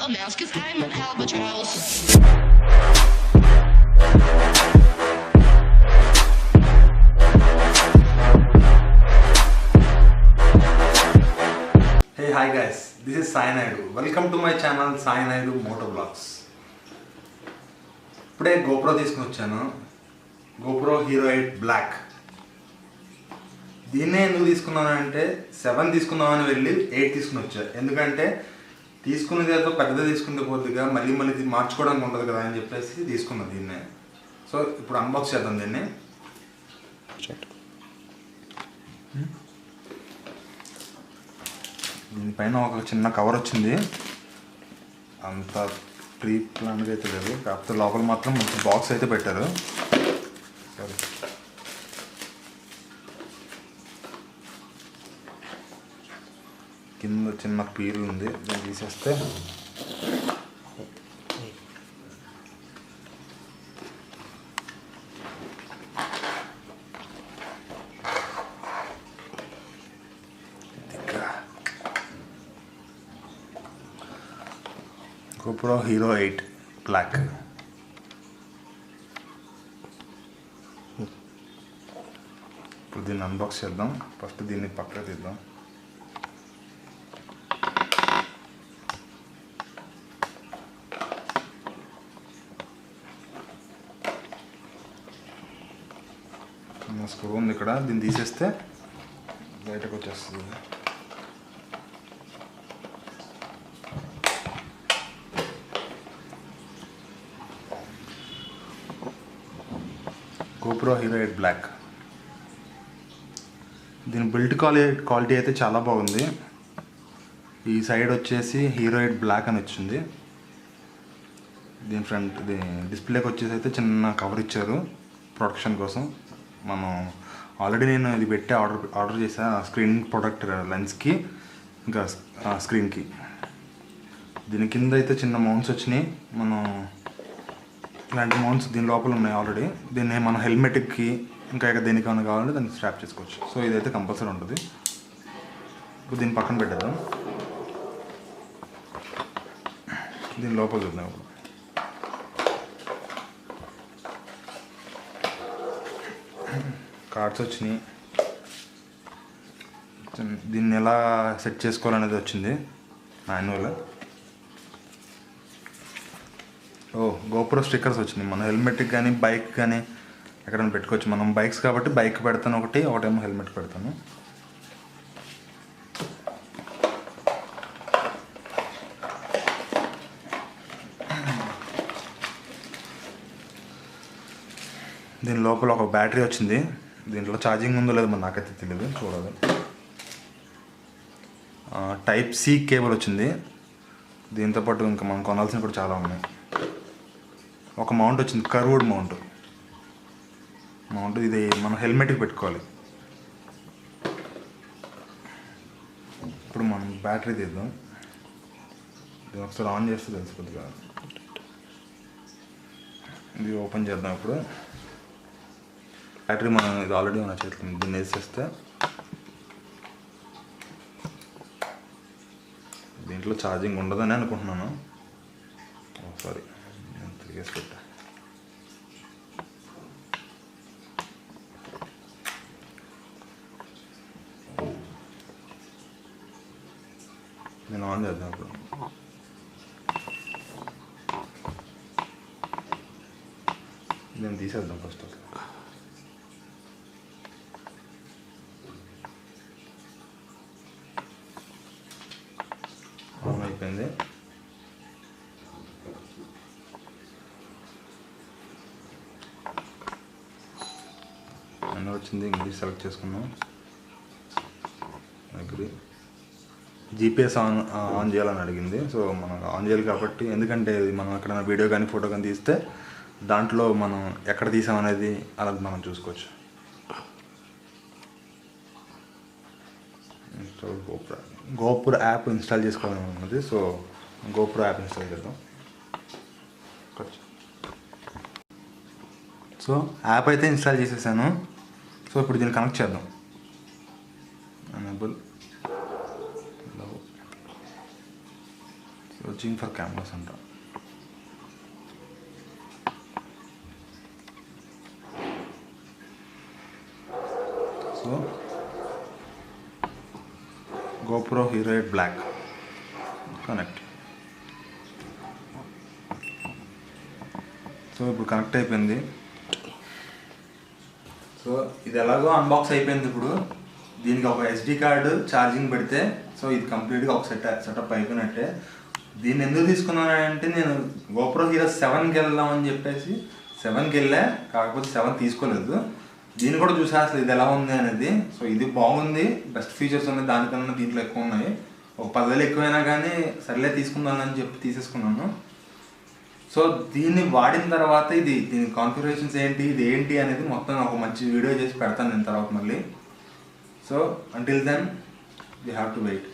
a mouse, 'cause I'm an albatross. Hey, hi guys, this is Sai Naidu. Welcome to my channel Sai Naidu Moto Vlogs. ఇప్పుడే GoPro తీసుకుని వచ్చాను. GoPro Hero 8 Black. దీన్నే ఎందుకు తీసుకున్నాను అంటే 7 తీసుకుందామని వెళ్ళి 8 తీసుకుని వచ్చా. ఎందుకంటే తీసుకున్నది ఏదో పెద్దది తీసుకుంటే పోతుందిగా మళ్ళీ మార్చుకోవడానికి ఉండదు కదా అని చెప్పేసి తీసుకున్నాను దీన్నే. సో ఇప్పుడు అన్బాక్స్ చేద్దాం దీన్ని. దీనిపైన ఒక చిన్న కవర్ వచ్చింది. అంత ప్రీ ప్లాన్గా అయితే లేదు, కాకపోతే లోపల మాత్రం మంచి బాక్స్ అయితే పెట్టారు. కింద చిన్న పీల్ ఉంది, దీన్ని తీసేస్తే GoPro Hero 8 Black. ఇప్పుడు దీన్ని అన్బాక్స్ చేద్దాం. ఫస్ట్ దీన్ని పక్కన తీద్దాం. స్క్రూ ఉంది ఇక్కడ, దీన్ని తీసేస్తే బయటకు వచ్చేస్తుంది. GoPro Hero 8 Black. దీని బిల్డ్ క్వాలిటీ అయితే చాలా బాగుంది. ఈ సైడ్ వచ్చేసి Hero 8 Black అని వచ్చింది. దీని ఫ్రంట్ డిస్ప్లేకి వచ్చేసి అయితే చిన్న కవర్ ఇచ్చారు ప్రొటెక్షన్ కోసం. మనం ఆల్రెడీ నేను ఇది పెట్టి ఆర్డర్ చేసా, స్క్రీన్ ప్రొటెక్టర్ లెన్స్కి ఇంకా స్క్రీన్కి. దీని కింద అయితే చిన్న మౌంట్స్ వచ్చినాయి. మనం ఇలాంటి మౌంట్స్ దీని లోపల ఉన్నాయి ఆల్రెడీ. దీన్ని మన హెల్మెట్కి ఇంకా దేనికైనా కావాలంటే దాన్ని స్ట్రాప్ చేసుకోవచ్చు. సో ఇదైతే కంపల్సరీ ఉంటుంది. ఇప్పుడు దీన్ని పక్కన పెట్టేద్దాం. దీని లోపల చూద్దాం. ఇప్పుడు కార్డ్స్ వచ్చినాయి. దీన్ని ఎలా సెట్ చేసుకోవాలనేది వచ్చింది మాన్యువల్. GoPro స్టిక్కర్స్ వచ్చినాయి. మన హెల్మెట్కి కానీ బైక్ కానీ ఎక్కడైనా పెట్టుకోవచ్చు. మనం బైక్స్ కాబట్టి బైక్ పెడతాను ఒకటేమో హెల్మెట్ పెడతాను. దీని లోపల ఒక బ్యాటరీ వచ్చింది. దీంట్లో ఛార్జింగ్ ఉందో లేదో నాకైతే తెలియదు, చూడాలి. టైప్ సి కేబుల్ వచ్చింది. దీంతోపాటు ఇంకా మనం కొనాల్సినవి కూడా చాలా ఉన్నాయి. ఒక మౌంట్ వచ్చింది, కర్వ్డ్ మౌంట్. ఇది మనం హెల్మెట్కి పెట్టుకోవాలి. ఇప్పుడు మనం బ్యాటరీ తీద్దాం. ఇది ఒకసారి ఆన్ చేస్తే తెలిసిపోద్ది కదా. ఇది ఓపెన్ చేద్దాం. ఇప్పుడు బ్యాటరీ మనం ఇది ఆల్రెడీ మన చేతిలో దీన్ని వేసేస్తే దీంట్లో ఛార్జింగ్ ఉండదని అనుకుంటున్నాను. సారీ, నేను తిరిగేసి పెట్టా. నేను ఆన్ చేద్దాం. ఇప్పుడు నేను తీసేద్దాం ఫస్ట్. ఆన్ అయిపోయింది. అన్నీ వచ్చింది. ఇంగ్లీష్ సెలెక్ట్ చేసుకున్నాం. అగ్రీ. జీపీఎస్ ఆన్ చేయాలని అడిగింది. సో మనం ఆన్ చేయాలి కాబట్టి, ఎందుకంటే మనం ఎక్కడైనా వీడియో కానీ ఫోటో కానీ తీస్తే దాంట్లో మనం ఎక్కడ తీసామనేది అలా మనం చూసుకోవచ్చు. GoPro యాప్ ఇన్స్టాల్ చేసుకోవాలని ఉన్నది. సో GoPro యాప్ ఇన్స్టాల్ చేద్దాం. సో యాప్ అయితే ఇన్స్టాల్ చేసేసాను. సో ఇప్పుడు దీన్ని కనెక్ట్ చేద్దాం. ఎనేబుల్ సర్చింగ్ ఫర్ కెమెరాస్ అంట. So GoPro Hero 8 Black connect. So ఇప్పుడు కనెక్ట్ అయిపోయింది. సో ఇది ఎలాగో అన్బాక్స్ అయిపోయింది. ఇప్పుడు దీనికి ఒక SD కార్డు ఛార్జింగ్ పెడితే సో ఇది కంప్లీట్గా ఒక సెటప్ అయిపోయినట్టే. దీన్ని ఎందుకు తీసుకున్నానంటే నేను GoPro Hero 7కి వెళ్దామని చెప్పేసి 7కి వెళ్ళా, కాకపోతే 7 తీసుకోలేదు. దీన్ని కూడా చూసా అసలు ఇది ఎలా ఉంది అనేది. సో ఇది బాగుంది, బెస్ట్ ఫీచర్స్ ఉన్నాయి, దానికన్నా దీంట్లో ఎక్కువ ఉన్నాయి. ఒక 10,000 ఎక్కువైనా కానీ సర్లే తీసుకుందామని చెప్పి తీసేసుకున్నాను. సో దీన్ని వాడిన తర్వాత దీని కాన్ఫిగరేషన్స్ ఏంటి, ఇది ఏంటి అనేది మొత్తం ఒక మంచి వీడియో చేసి పెడతాను నేను తర్వాత మళ్ళీ. So until then we have to wait.